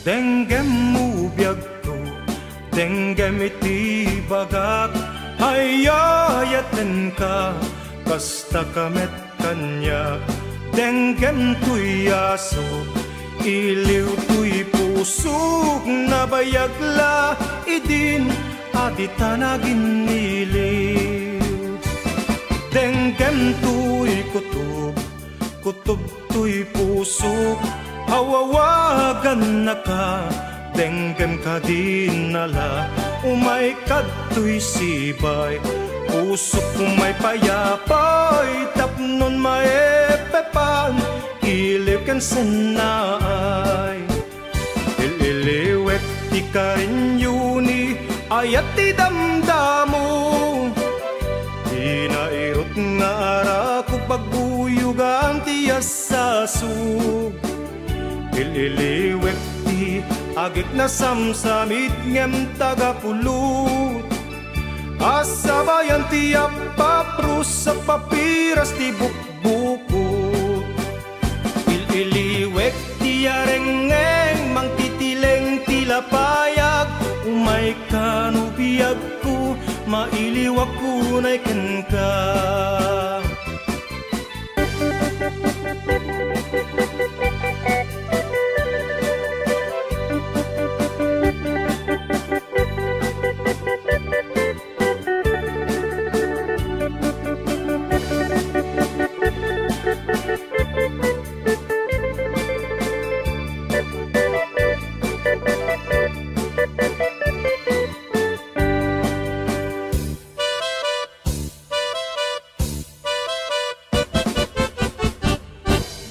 Denggem mo biyag ko, denggem iti bagak, ayayaten ka, kasta kamet kanya. Denggem tuy aso, iliw tuy pusok, nabayagla idin, adita naging iliw. Denggem tuy kutob, kutob tuy pusok, hawawagan na ka, denggem ka dinala, umay kadtoy sibay, pusok umay payapay, tapnon maepepan, iliw ken senay. Ililiwet ti karinyuni, ayat ti damdamo, inairot nga arako pagbuyugan ti asasug. Ililiwet ti agik na samsamit ngem tagapulot, asabayan ti apaprus sa papiras ti bukbukot. Ililiwet ti arengeng mang titileng ti lapayag, umay kanubiyag ko, mailiwak ko na'y kenka.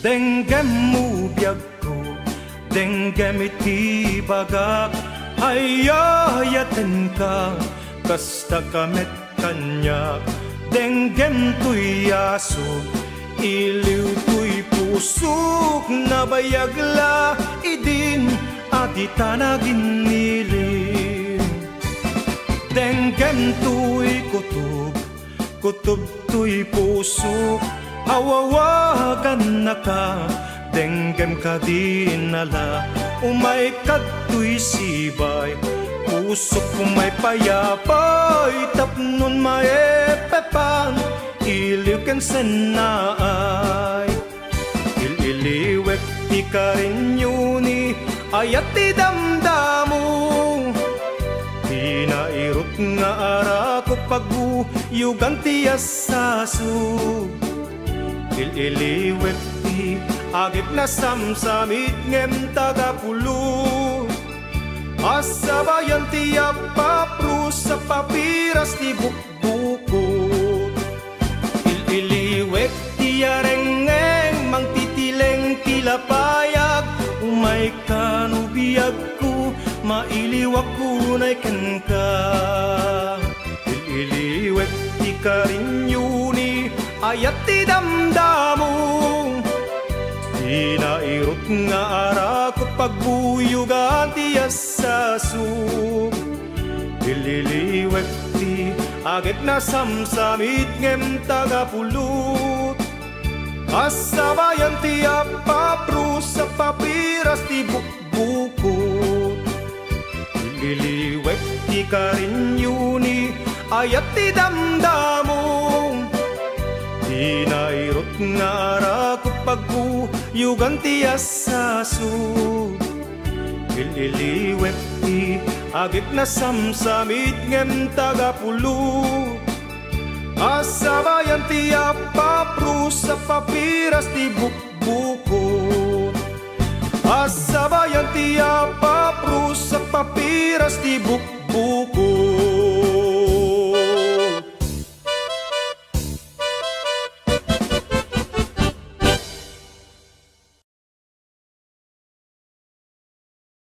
Denggem mo biyag ko, denggem iti bagak, ayayaten ka, kasta kamet kanyak. Denggem tuy aso, iliw tuy pusok, nabayagla idin, adita naging iliw. Denggem tuy kutob, kutob tuy pusok, hawawagan na ka, denggem ka dinala, umay kadtoy sibay, pusok umay payapay, tapnon maepepan, iliw ken senay. Ililiwet ti karinyuni, ayat ti damdamo, inairot nga arako pagbuyugan ti asasug. Ililiwet ti agip na samsamit ngem tagapulot, asabayan ti apaprus sa papiras ti bukbukot. Ililiwet ti arengeng mang titileng ti lapayag, umay kanubiyag ko, mailiwak ko na'y kenka. Ililiwet ti karinyuni, ayat ti damdamo, inairot nga arako pagbuyugan ti asasug. Ililiwet ti agit na samsamit ngem tagapulot, asabayan ti apaprus sa papiras ti bukbukot. Ililiwet ti karinyuni, ayat ti damdamo, inairot nga arako pagbuyugan ti asasug. Ililiwet ti agik na samsamit ngem tagapulot, asabayan ti apaprus sa papiras ti bukbukot. Asabayan ti apaprus sa papiras ti bukbukot.